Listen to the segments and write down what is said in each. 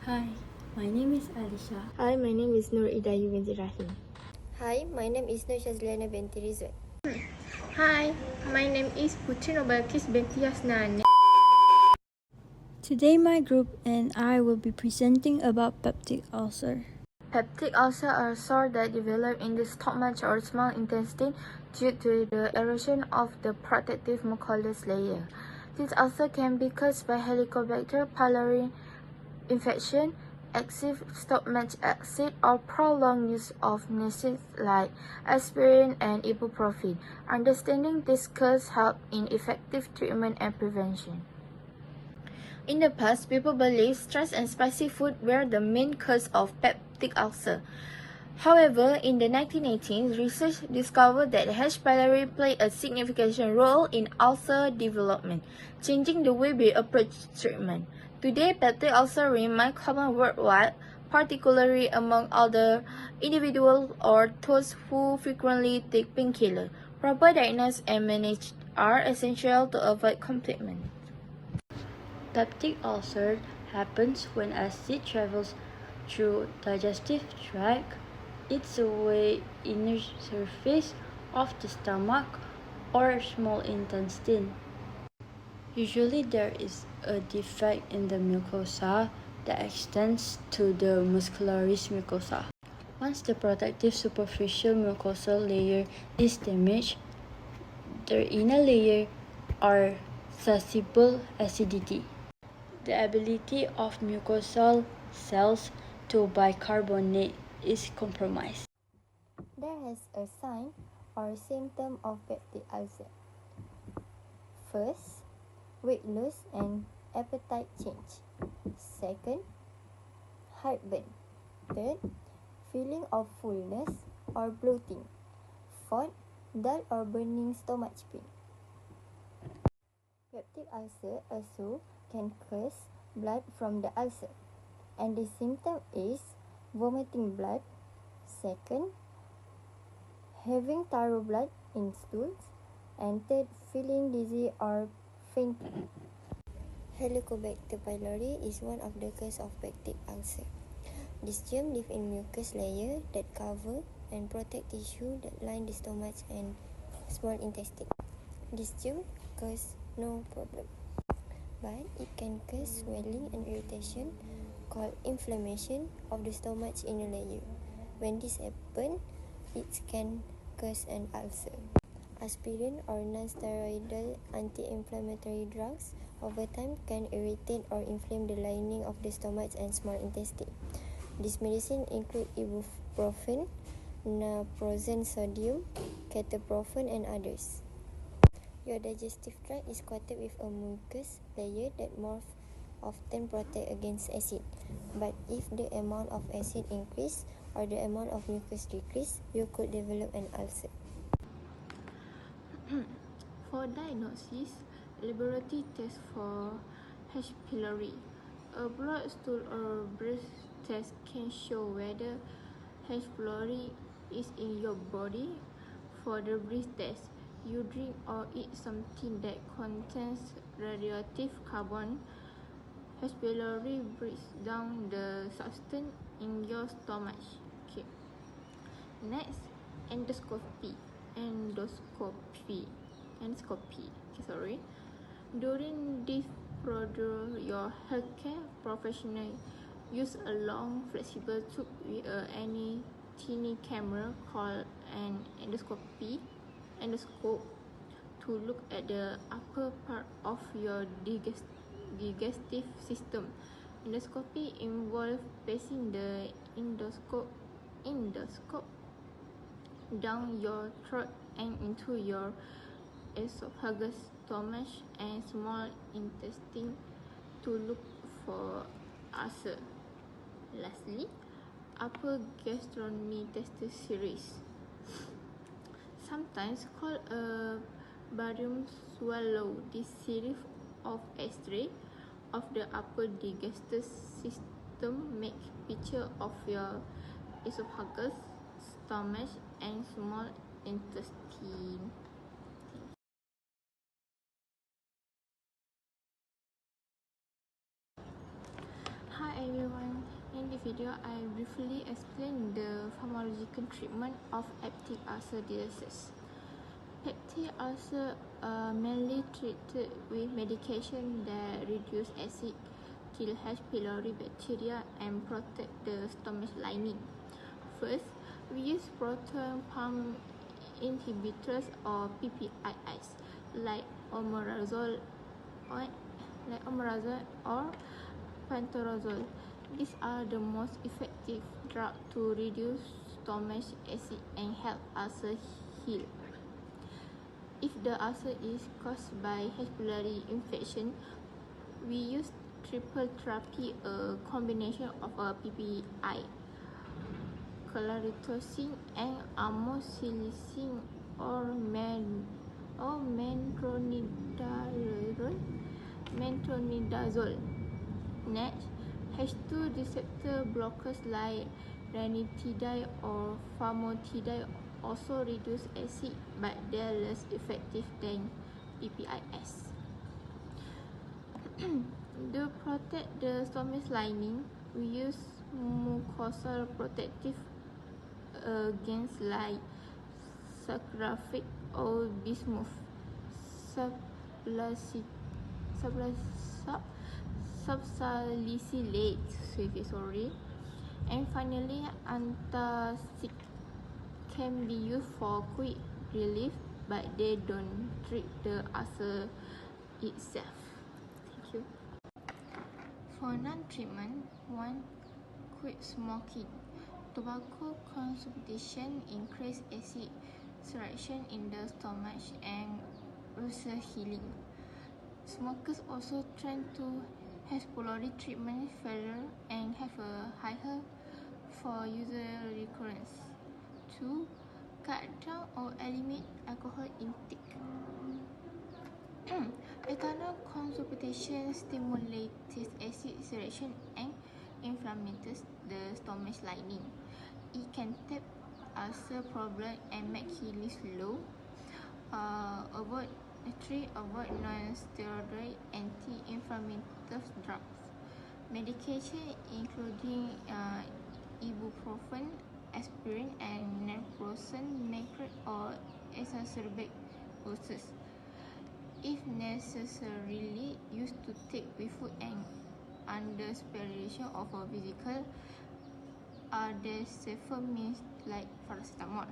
Hi, my name is Alisha. Hi, my name is Nur Idayu binti Rahim. Hi, my name is Nur Shazliana binti Rizwan. Hi, my name is Putri Nobalkis binti Yasnan. Today my group and I will be presenting about peptic ulcer. Peptic ulcer are sores that develop in the stomach or small intestine due to the erosion of the protective mucous layer. This ulcer can be caused by Helicobacter pylori infection, excessive stomach acid, or prolonged use of NSAIDs like aspirin and ibuprofen. Understanding this cause helps in effective treatment and prevention. In the past, people believed stress and spicy food were the main cause of peptic ulcer. However, in the 1980s, research discovered that H. pylori played a significant role in ulcer development, changing the way we approach treatment. Today, peptic ulcer remain common worldwide, particularly among older individuals or those who frequently take painkillers. Proper diagnosis and management are essential to avoid complications. Peptic ulcer happens when acid travels through digestive tract, eats away inner surface of the stomach or small intestine. Usually there is a defect in the mucosa that extends to the muscularis mucosa. Once the protective superficial mucosal layer is damaged, the inner layer are susceptible acidity. The ability of mucosal cells to bicarbonate is compromised. There is a sign or symptom of peptic ulcer. First, weight loss and appetite change. Second, heartburn. Third, feeling of fullness or bloating. Fourth, dull or burning stomach pain. Peptic ulcer also can cause blood from the ulcer, and the symptom is vomiting blood. Second, having taro blood in stools, and third, feeling dizzy or fainting. Helicobacter pylori is one of the causes of peptic ulcer. This germ lives in mucous layer that cover and protect tissue that line the stomach and small intestine. This germ causes no problem, but it can cause swelling and irritation called inflammation of the stomach inner layer. When this happens, it can cause an ulcer. Aspirin or non-steroidal anti-inflammatory drugs over time can irritate or inflame the lining of the stomach and small intestine. These medicines include ibuprofen, naproxen sodium, ketoprofen, and others. Your digestive tract is coated with a mucus layer that more often protects against acid. But if the amount of acid increases or the amount of mucus decreases, you could develop an ulcer. For diagnosis, laboratory test for H. pylori. A blood stool or breath test can show whether H. pylori is in your body. For the breath test, you drink or eat something that contains radioactive carbon. H. pylori breaks down the substance in your stomach. Okay. Next, endoscopy. During this procedure, your healthcare professional use a long, flexible tube with any tiny camera called an endoscope to look at the upper part of your digestive system. Endoscopy involves placing the endoscope down your throat and into your esophagus, stomach, and small intestine to look for ulcer. Lastly, upper gastrointestinal series, sometimes called a barium swallow. This series of X-ray of the upper digestive system make picture of your esophagus, stomach, and small intestine. Hi everyone, the video, I briefly explained the pharmacological treatment of peptic ulcer disease. Peptic ulcer are mainly treated with medication that reduce acid, kill H. pylori bacteria, and protect the stomach lining. First, we use proton pump inhibitors or PPIs like omeprazole or pantozole. These are the most effective drugs to reduce stomach acid and help ulcer heal. If the ulcer is caused by H. pylori infection, we use triple therapy, a combination of a PPI, claritocin, and amoxicillin or metronidazole. Next, H2 receptor blockers like ranitidine or famotidine also reduce acid, but they are less effective than PPIs. To protect the stomach lining, we use mucosal protective agents like saccharide or bismuth, subsalicylate, and finally antacid can be used for quick relief, but they don't treat the ulcer itself. Thank you. For non-treatment, 1. Quit smoking. Tobacco consumption increase acid selection in the stomach and ulcer healing. Smokers also tend to have pylori treatment failure and have a higher for user recurrence. 2. Cut down or eliminate alcohol intake. Ethanol consumption stimulates acid selection and inflammates the stomach lining. It can tap ulcer problem and make healing slow. Avoid non-steroidal anti-inflammatory drugs. Medication including ibuprofen, aspirin, and naproxen may create or exacerbate ulcers. If necessarily used to take with food and under supervision of a physical, there safer means like paracetamol.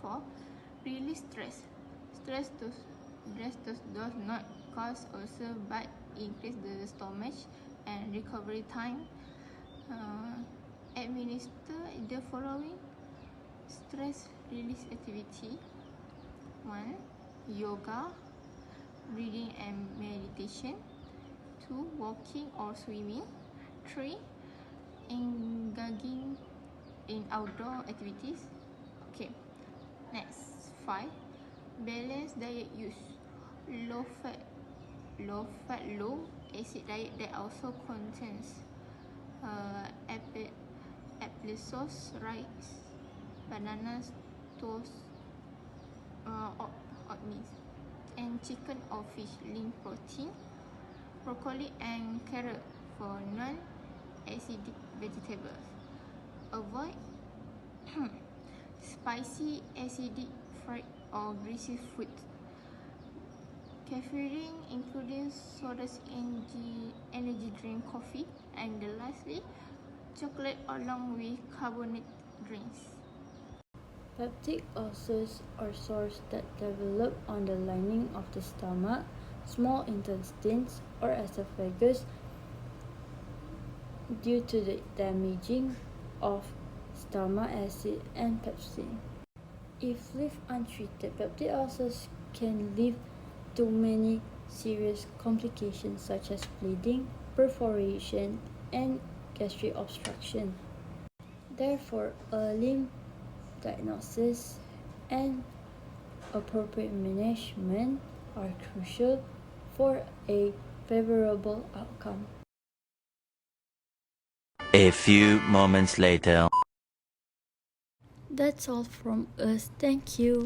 4. Release stress. Stress does not cause ulcer but increase the stomach and recovery time. Administer the following stress release activity. 1. Yoga, breathing and meditation. 2. Walking or swimming. 3. Engaging in outdoor activities. Okay. Next, 5. Balanced diet use. Low fat, low acid diet that also contains applesauce, rice, bananas, toast, oatmeal, and chicken or fish, lean protein. Broccoli and carrot for non-acidic vegetables. Avoid spicy, acidic, fried, or greasy food. Caffeine, including sodas, energy drink, coffee, and lastly, chocolate along with carbonated drinks. Peptic ulcers are sores that develop on the lining of the stomach, small intestines, or esophagus due to the damaging of stomach acid and pepsin. If left untreated, peptic ulcers can lead to many serious complications such as bleeding, perforation, and gastric obstruction. Therefore, early diagnosis and appropriate management are crucial for a favorable outcome. A few moments later. That's all from us. Thank you.